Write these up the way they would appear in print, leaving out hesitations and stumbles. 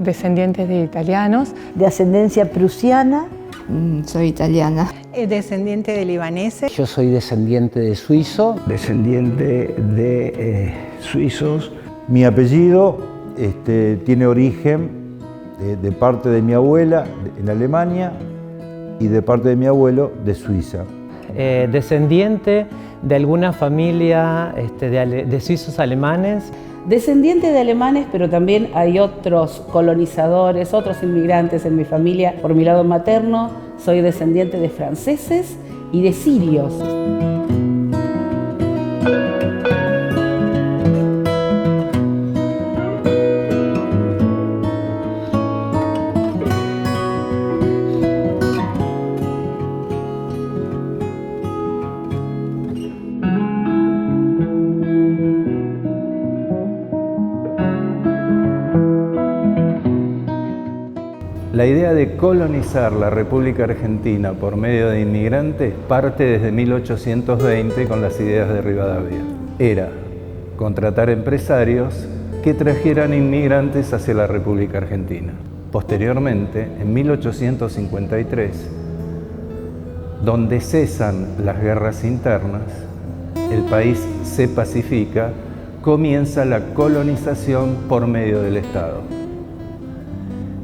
descendientes de italianos. De ascendencia prusiana. Soy italiana. Descendiente de libaneses. Yo soy descendiente de suizo. Descendiente de suizos. Mi apellido tiene origen de parte de mi abuela en Alemania y de parte de mi abuelo de Suiza. Descendiente de alguna familia de suizos alemanes. Descendiente de alemanes, pero también hay otros colonizadores, otros inmigrantes en mi familia. Por mi lado materno, soy descendiente de franceses y de sirios. La idea de colonizar la República Argentina por medio de inmigrantes parte desde 1820 con las ideas de Rivadavia. Era contratar empresarios que trajeran inmigrantes hacia la República Argentina. Posteriormente, en 1853, donde cesan las guerras internas, el país se pacifica, comienza la colonización por medio del Estado.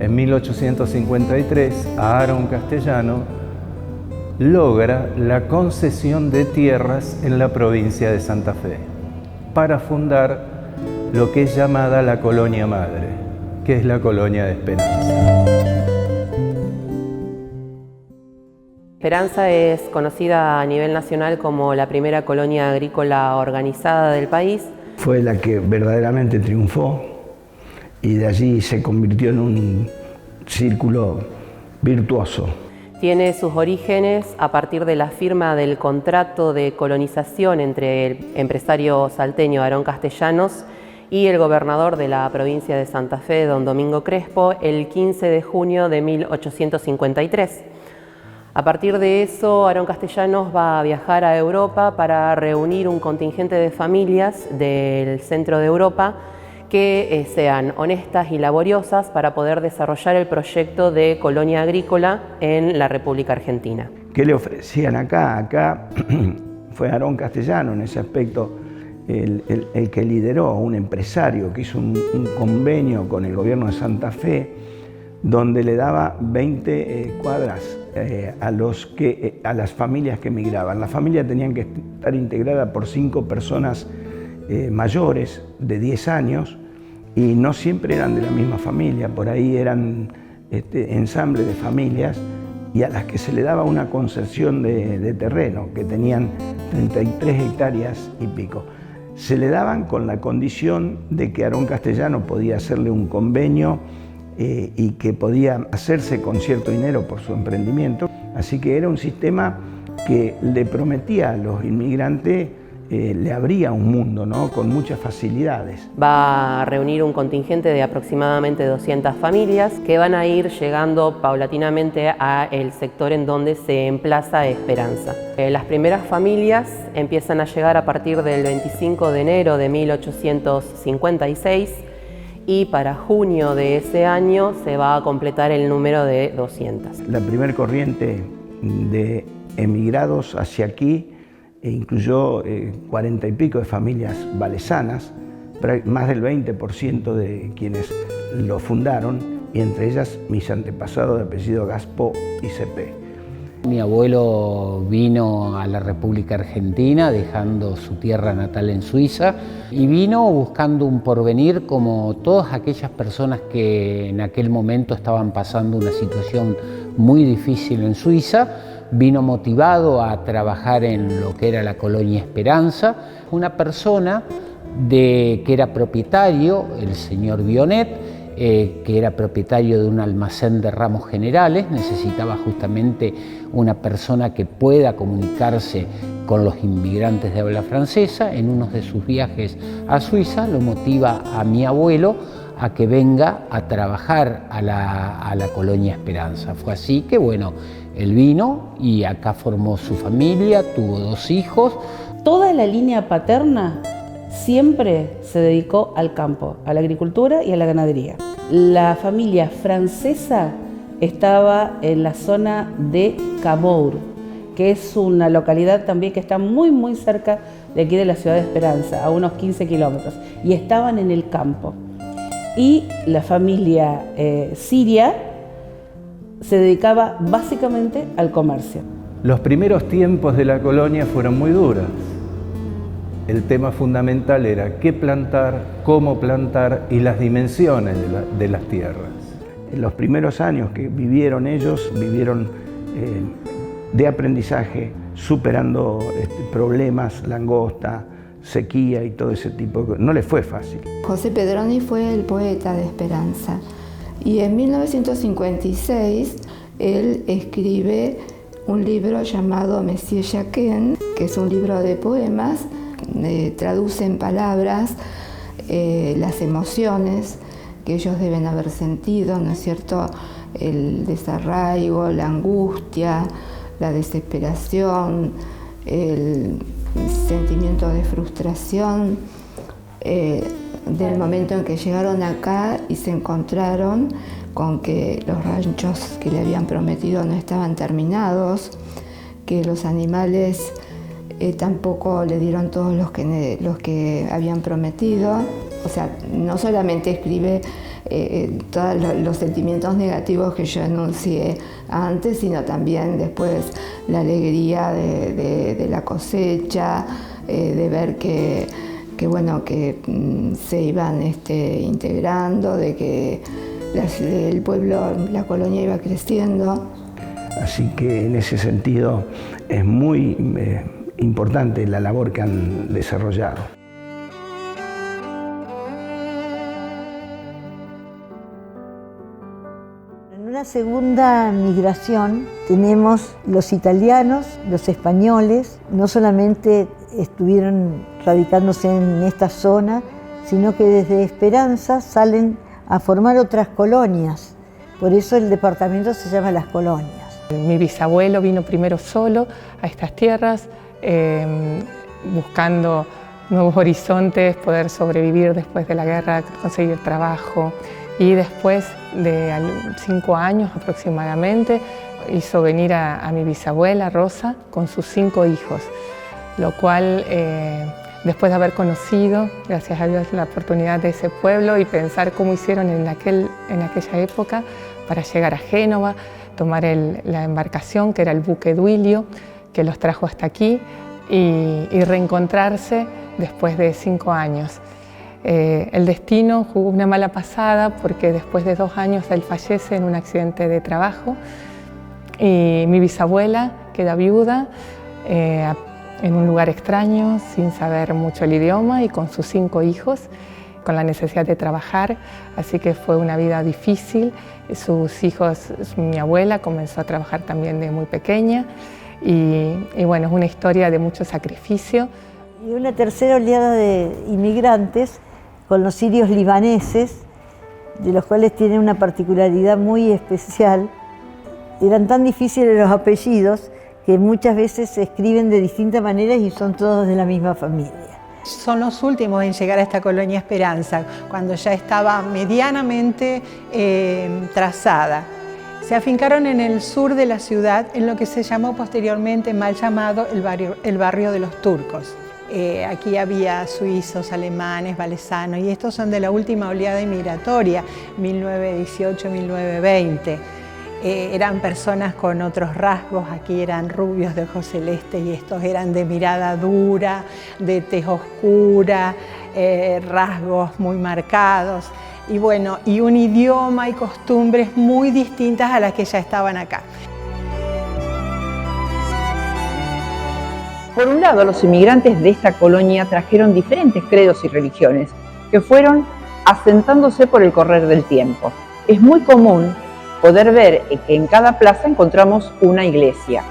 En 1853, Aarón Castellano logra la concesión de tierras en la provincia de Santa Fe para fundar lo que es llamada la Colonia Madre, que es la Colonia de Esperanza. Esperanza es conocida a nivel nacional como la primera colonia agrícola organizada del país. Fue la que verdaderamente triunfó y de allí se convirtió en un círculo virtuoso. Tiene sus orígenes a partir de la firma del contrato de colonización entre el empresario salteño Aarón Castellanos y el gobernador de la provincia de Santa Fe, don Domingo Crespo, el 15 de junio de 1853. A partir de eso, Aarón Castellanos va a viajar a Europa para reunir un contingente de familias del centro de Europa que sean honestas y laboriosas para poder desarrollar el proyecto de colonia agrícola en la República Argentina. ¿Qué le ofrecían acá? Acá fue Aarón Castellano en ese aspecto el que lideró, un empresario que hizo un convenio con el gobierno de Santa Fe donde le daba 20 cuadras a las familias que emigraban. Las familias tenían que estar integradas por 5 personas mayores de 10 años y no siempre eran de la misma familia, por ahí eran ensamble de familias y a las que se le daba una concesión de terreno, que tenían 33 hectáreas y pico. Se le daban con la condición de que Aarón Castellano podía hacerle un convenio y que podía hacerse con cierto dinero por su emprendimiento. Así que era un sistema que le prometía a los inmigrantes, le abría un mundo, ¿no?, con muchas facilidades. Va a reunir un contingente de aproximadamente 200 familias que van a ir llegando paulatinamente al sector en donde se emplaza Esperanza. Las primeras familias empiezan a llegar a partir del 25 de enero de 1856 y para junio de ese año se va a completar el número de 200. La primera corriente de emigrados hacia aquí incluyó 40 y pico de familias valesanas, más del 20% de quienes lo fundaron, y entre ellas mis antepasados de apellido Gaspo y Cepé. Mi abuelo vino a la República Argentina dejando su tierra natal en Suiza y vino buscando un porvenir como todas aquellas personas que en aquel momento estaban pasando una situación muy difícil en Suiza. Vino motivado a trabajar en lo que era la Colonia Esperanza. Una persona que era propietario, el señor Bionet, que era propietario de un almacén de ramos generales, necesitaba justamente una persona que pueda comunicarse con los inmigrantes de habla francesa. En uno de sus viajes a Suiza lo motiva a mi abuelo a que venga a trabajar a la Colonia Esperanza. Fue así que, bueno, él vino y acá formó su familia, tuvo 2 hijos. Toda la línea paterna siempre se dedicó al campo, a la agricultura y a la ganadería. La familia francesa estaba en la zona de Cabourg, que es una localidad también que está muy cerca de aquí de la ciudad de Esperanza, a unos 15 kilómetros, y estaban en el campo. Y la familia siria se dedicaba básicamente al comercio. Los primeros tiempos de la colonia fueron muy duros. El tema fundamental era qué plantar, cómo plantar y las dimensiones de las tierras. En los primeros años que vivieron ellos, vivieron de aprendizaje, superando problemas, langosta, sequía y todo ese tipo de cosas. No les fue fácil. José Pedroni fue el poeta de Esperanza y en 1956 él escribe un libro llamado Monsieur Jacquin, que es un libro de poemas, traduce en palabras las emociones que ellos deben haber sentido, ¿no es cierto? El desarraigo, la angustia, la desesperación, el sentimiento de frustración del momento en que llegaron acá y se encontraron con que los ranchos que le habían prometido no estaban terminados, que los animales tampoco le dieron todos los que habían prometido. O sea, no solamente escribe todos los sentimientos negativos que yo enuncié antes, sino también después la alegría de la cosecha, de ver que se iban integrando, de que el pueblo, la colonia iba creciendo. Así que en ese sentido es muy importante la labor que han desarrollado. En una segunda migración tenemos los italianos, los españoles, no solamente estuvieron radicándose en esta zona, sino que desde Esperanza salen a formar otras colonias. Por eso el departamento se llama Las Colonias. Mi bisabuelo vino primero solo a estas tierras, buscando nuevos horizontes, poder sobrevivir después de la guerra, conseguir trabajo. Y después de 5 años aproximadamente, hizo venir a mi bisabuela Rosa con sus 5 hijos, lo cual después de haber conocido, gracias a Dios, la oportunidad de ese pueblo y pensar cómo hicieron en aquella época para llegar a Génova, tomar la embarcación que era el buque Duilio, que los trajo hasta aquí y reencontrarse después de 5 años. El destino jugó una mala pasada porque después de 2 años él fallece en un accidente de trabajo y mi bisabuela queda viuda en un lugar extraño, sin saber mucho el idioma y con sus 5 hijos, con la necesidad de trabajar, así que fue una vida difícil. Sus hijos, mi abuela comenzó a trabajar también de muy pequeña y bueno, es una historia de mucho sacrificio. Y una tercera oleada de inmigrantes con los sirios libaneses, de los cuales tienen una particularidad muy especial. Eran tan difíciles los apellidos que muchas veces se escriben de distintas maneras y son todos de la misma familia. Son los últimos en llegar a esta colonia Esperanza, cuando ya estaba medianamente trazada. Se afincaron en el sur de la ciudad, en lo que se llamó posteriormente, mal llamado, el barrio de los turcos. Aquí había suizos, alemanes, valesanos, y estos son de la última oleada inmigratoria, 1918-1920. Eran personas con otros rasgos, aquí eran rubios de ojos celestes y estos eran de mirada dura, de tez oscura, rasgos muy marcados y bueno, y un idioma y costumbres muy distintas a las que ya estaban acá. Por un lado, los inmigrantes de esta colonia trajeron diferentes credos y religiones que fueron asentándose por el correr del tiempo. Es muy común poder ver que en cada plaza encontramos una iglesia.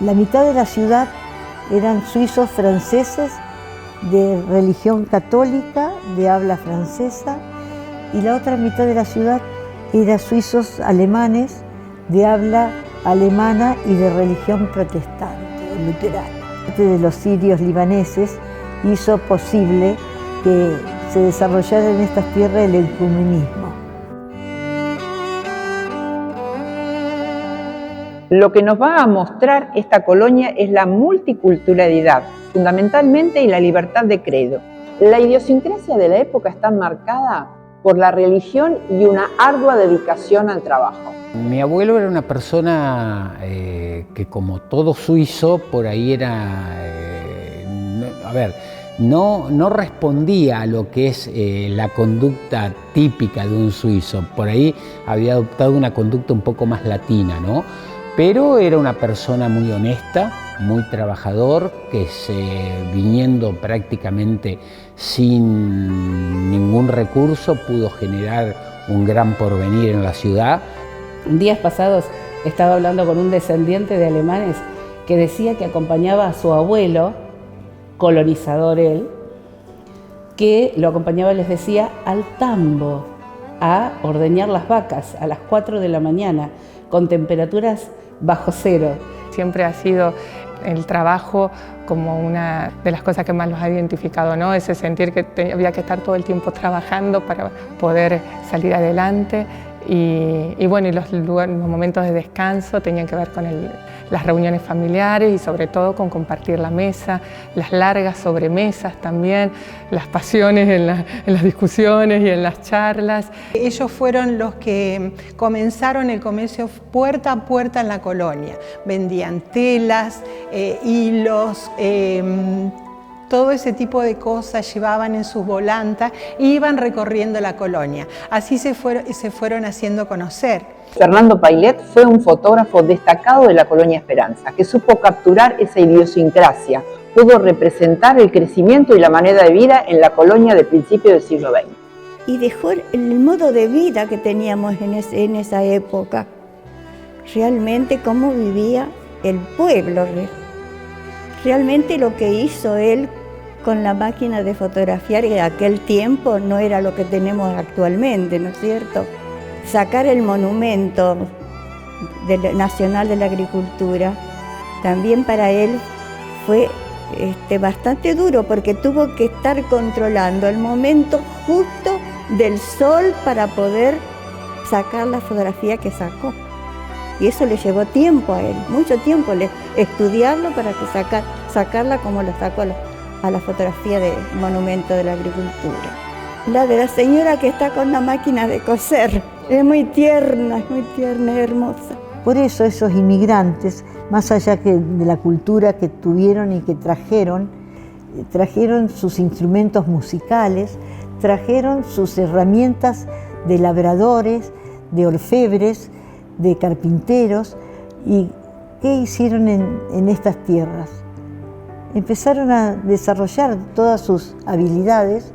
La mitad de la ciudad eran suizos franceses de religión católica, de habla francesa, y la otra mitad de la ciudad era suizos alemanes de habla alemana y de religión protestante, luterana. De los sirios libaneses hizo posible que se desarrollara en estas tierras el ecumenismo. Lo que nos va a mostrar esta colonia es la multiculturalidad, fundamentalmente, y la libertad de credo. La idiosincrasia de la época está marcada por la religión y una ardua dedicación al trabajo. Mi abuelo era una persona que, como todo suizo, por ahí era, no respondía a lo que es la conducta típica de un suizo. Por ahí había adoptado una conducta un poco más latina, ¿no? Pero era una persona muy honesta, muy trabajador, que viniendo prácticamente sin ningún recurso pudo generar un gran porvenir en la ciudad. Días pasados estaba hablando con un descendiente de alemanes que decía que acompañaba a su abuelo, colonizador él, que lo acompañaba, les decía, al tambo, a ordeñar las vacas a las 4 de la mañana, con temperaturas bajo cero. Siempre ha sido el trabajo como una de las cosas que más los ha identificado, ¿no? Ese sentir que había que estar todo el tiempo trabajando para poder salir adelante. Y bueno, y los momentos de descanso tenían que ver con las reuniones familiares y sobre todo con compartir la mesa, las largas sobremesas también, las pasiones en las discusiones y en las charlas. Ellos fueron los que comenzaron el comercio puerta a puerta en la colonia. Vendían telas, hilos, todo ese tipo de cosas llevaban en sus volantas e iban recorriendo la colonia. Así se fueron haciendo conocer. Fernando Pailet fue un fotógrafo destacado de la colonia Esperanza, que supo capturar esa idiosincrasia, pudo representar el crecimiento y la manera de vida en la colonia de principios del siglo XX. Y dejó el modo de vida que teníamos en esa época. Realmente cómo vivía el pueblo. Realmente lo que hizo él con la máquina de fotografiar de aquel tiempo no era lo que tenemos actualmente, ¿no es cierto? Sacar el monumento nacional de la agricultura, también para él fue bastante duro porque tuvo que estar controlando el momento justo del sol para poder sacar la fotografía que sacó. Y eso le llevó tiempo a él, mucho tiempo, estudiarlo para que sacarla como la sacó a la fotografía del monumento de la agricultura. La de la señora que está con la máquina de coser, es muy tierna, hermosa. Por eso esos inmigrantes, más allá de la cultura que tuvieron y que trajeron sus instrumentos musicales, trajeron sus herramientas de labradores, de orfebres, de carpinteros. ¿Y qué hicieron en estas tierras? Empezaron a desarrollar todas sus habilidades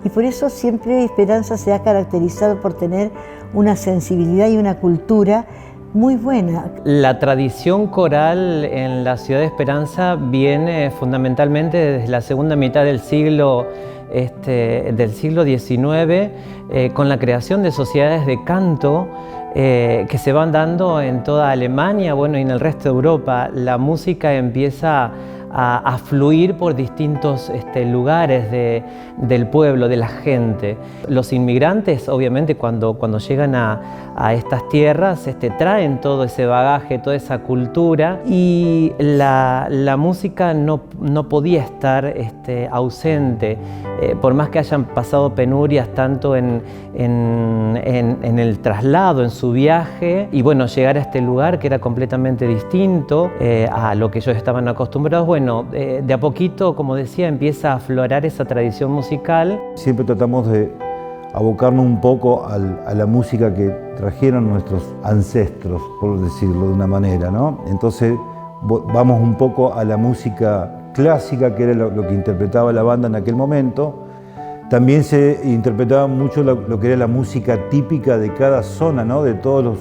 y por eso siempre Esperanza se ha caracterizado por tener una sensibilidad y una cultura muy buena. La tradición coral en la ciudad de Esperanza viene fundamentalmente desde la segunda mitad del siglo XIX, con la creación de sociedades de canto que se van dando en toda Alemania, bueno, y en el resto de Europa. La música empieza a fluir por distintos lugares del pueblo, de la gente. Los inmigrantes, obviamente, cuando llegan a estas tierras, traen todo ese bagaje, toda esa cultura, y la música no podía estar ausente, por más que hayan pasado penurias tanto en el traslado, en su viaje, y bueno, llegar a este lugar que era completamente distinto a lo que ellos estaban acostumbrados. Bueno, de a poquito, como decía, empieza a aflorar esa tradición musical. Siempre tratamos de abocarnos un poco a la música que trajeron nuestros ancestros, por decirlo de una manera, ¿no? Entonces vamos un poco a la música clásica, que era lo que interpretaba la banda en aquel momento. También se interpretaba mucho lo que era la música típica de cada zona, ¿no? De todos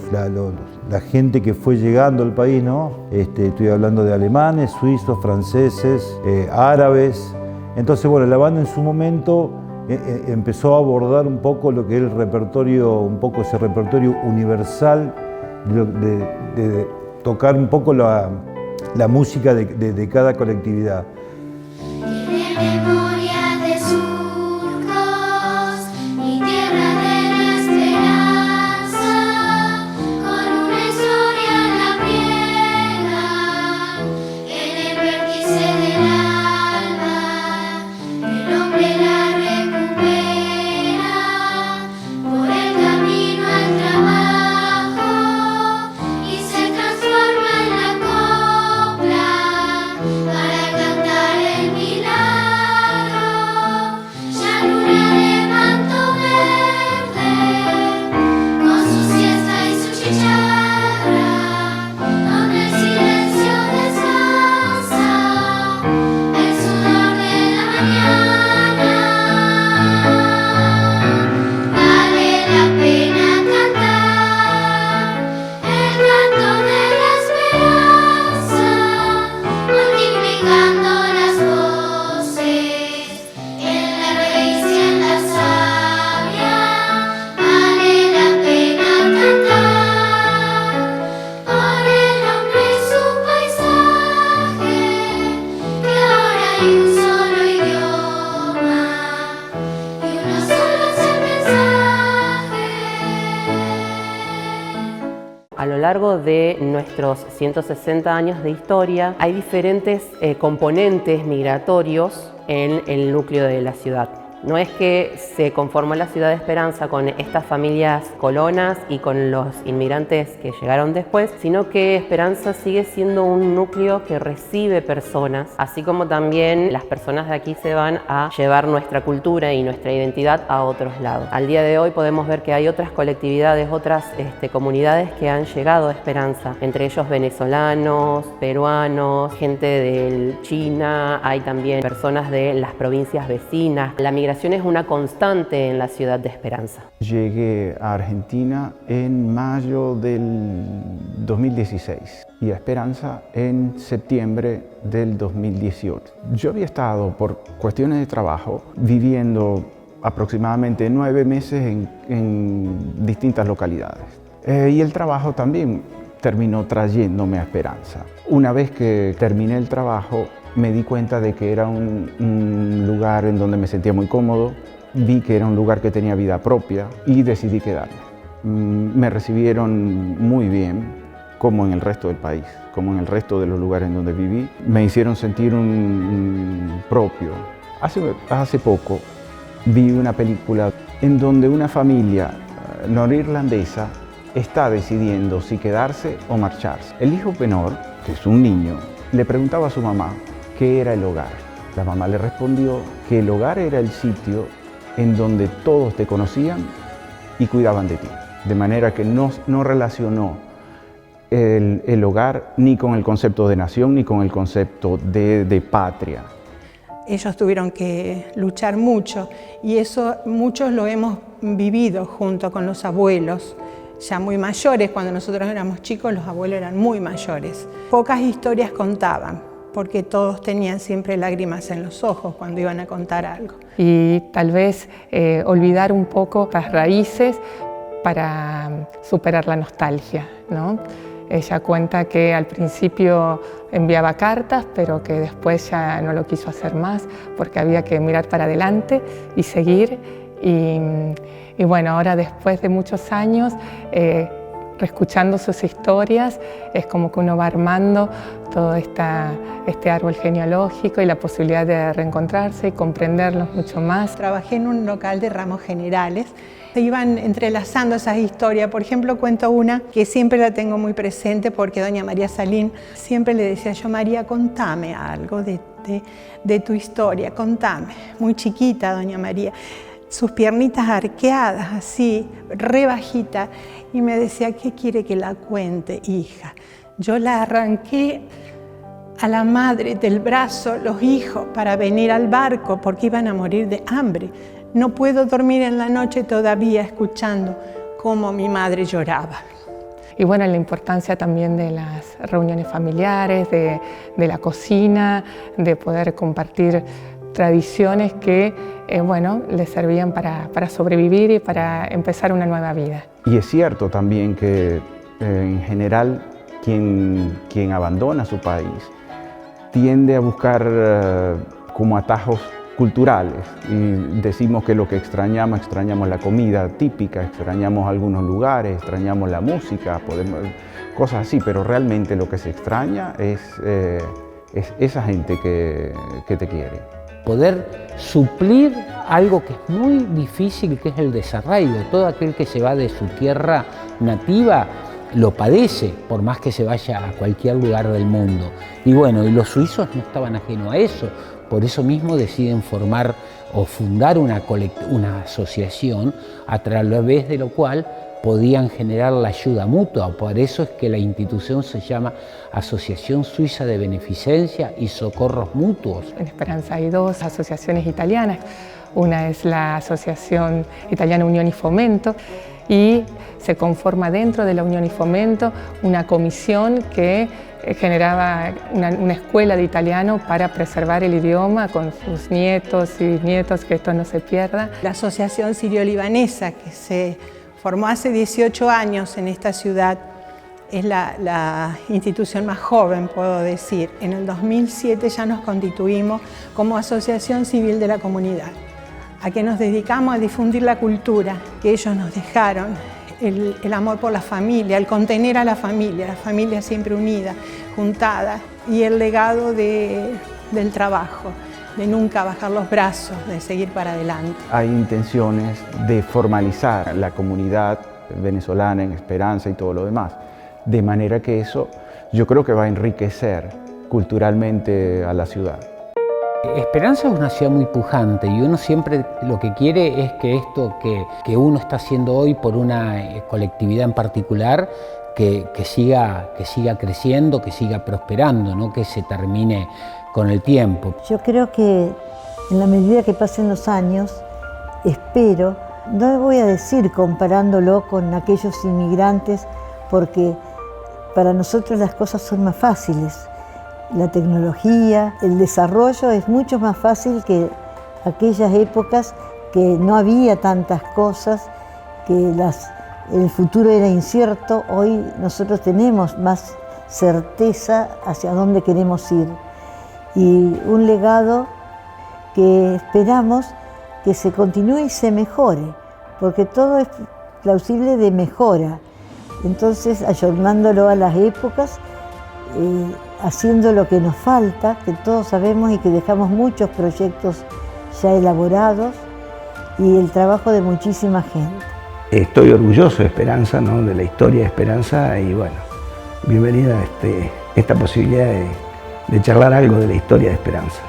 la gente que fue llegando al país, ¿no? Estoy hablando de alemanes, suizos, franceses, árabes. Entonces, bueno, la banda en su momento empezó a abordar un poco lo que es el repertorio, un poco ese repertorio universal, de tocar un poco la música de cada colectividad. A lo largo de nuestros 160 años de historia hay diferentes componentes migratorios en el núcleo de la ciudad. No es que se conformó la ciudad de Esperanza con estas familias colonas y con los inmigrantes que llegaron después, sino que Esperanza sigue siendo un núcleo que recibe personas, así como también las personas de aquí se van a llevar nuestra cultura y nuestra identidad a otros lados. Al día de hoy podemos ver que hay otras colectividades, otras comunidades que han llegado a Esperanza, entre ellos venezolanos, peruanos, gente de China, hay también personas de las provincias vecinas. La migración es una constante en la ciudad de Esperanza. Llegué a Argentina en mayo del 2016 y a Esperanza en septiembre del 2018. Yo había estado, por cuestiones de trabajo, viviendo aproximadamente 9 meses en distintas localidades. Y el trabajo también terminó trayéndome a Esperanza. Una vez que terminé el trabajo, me di cuenta de que era un lugar en donde me sentía muy cómodo, vi que era un lugar que tenía vida propia y decidí quedarme. Me recibieron muy bien, como en el resto del país, como en el resto de los lugares en donde viví. Me hicieron sentir un propio. Hace poco vi una película en donde una familia norirlandesa está decidiendo si quedarse o marcharse. El hijo menor, que es un niño, le preguntaba a su mamá qué era el hogar. La mamá le respondió que el hogar era el sitio en donde todos te conocían y cuidaban de ti. De manera que no relacionó el hogar ni con el concepto de nación ni con el concepto de patria. Ellos tuvieron que luchar mucho y eso muchos lo hemos vivido junto con los abuelos, ya muy mayores. Cuando nosotros éramos chicos los abuelos eran muy mayores. Pocas historias contaban, porque todos tenían siempre lágrimas en los ojos cuando iban a contar algo. Y tal vez olvidar un poco las raíces para superar la nostalgia, ¿no? Ella cuenta que al principio enviaba cartas, pero que después ya no lo quiso hacer más porque había que mirar para adelante y seguir. Y bueno, ahora después de muchos años, reescuchando sus historias, es como que uno va armando todo este árbol genealógico y la posibilidad de reencontrarse y comprenderlos mucho más. Trabajé en un local de ramos generales. Se iban entrelazando esas historias. Por ejemplo, cuento una que siempre la tengo muy presente porque doña María Salín siempre le decía yo, María, contame algo de tu historia, contame. Muy chiquita doña María, sus piernitas arqueadas, así, re bajita, y me decía, ¿qué quiere que la cuente, hija? Yo la arranqué a la madre del brazo, los hijos, para venir al barco porque iban a morir de hambre. No puedo dormir en la noche todavía escuchando cómo mi madre lloraba. Y bueno, la importancia también de las reuniones familiares, de la cocina, de poder compartir tradiciones que bueno, les servían para sobrevivir y para empezar una nueva vida. Y es cierto también que en general quien abandona su país tiende a buscar como atajos culturales y decimos que lo que extrañamos la comida típica, extrañamos algunos lugares, extrañamos la música, cosas así, pero realmente lo que se extraña es esa gente que te quiere. Poder suplir algo que es muy difícil, que es el desarraigo. Todo aquel que se va de su tierra nativa lo padece, por más que se vaya a cualquier lugar del mundo. Y bueno, y los suizos no estaban ajenos a eso. Por eso mismo deciden formar o fundar una asociación a través de lo cual podían generar la ayuda mutua. Por eso es que la institución se llama Asociación Suiza de Beneficencia y Socorros Mutuos. En Esperanza hay dos asociaciones italianas. Una es la Asociación Italiana Unión y Fomento y se conforma dentro de la Unión y Fomento una comisión que generaba una escuela de italiano para preservar el idioma con sus nietos y bisnietos, que esto no se pierda. La Asociación Sirio-Libanesa, que se formó hace 18 años en esta ciudad, es la institución más joven, puedo decir. En el 2007 ya nos constituimos como asociación civil de la comunidad, a que nos dedicamos a difundir la cultura que ellos nos dejaron el amor por la familia, el contener a la familia siempre unida, juntada, y el legado del trabajo, de nunca bajar los brazos, de seguir para adelante. Hay intenciones de formalizar la comunidad venezolana en Esperanza y todo lo demás, de manera que eso yo creo que va a enriquecer culturalmente a la ciudad. Esperanza es una ciudad muy pujante y uno siempre lo que quiere es que esto que uno está haciendo hoy por una colectividad en particular que siga creciendo, que siga prosperando, no que se termine con el tiempo. Yo creo que en la medida que pasen los años, espero, no voy a decir comparándolo con aquellos inmigrantes, porque para nosotros las cosas son más fáciles. La tecnología, el desarrollo es mucho más fácil que aquellas épocas que no había tantas cosas, que el futuro era incierto. Hoy nosotros tenemos más certeza hacia dónde queremos ir. Y un legado que esperamos que se continúe y se mejore, porque todo es plausible de mejora. Entonces, ayornándolo a las épocas, haciendo lo que nos falta, que todos sabemos y que dejamos muchos proyectos ya elaborados y el trabajo de muchísima gente. Estoy orgulloso de Esperanza, ¿no? De la historia de Esperanza, y bueno, bienvenida a esta posibilidad de charlar algo de la historia de Esperanza.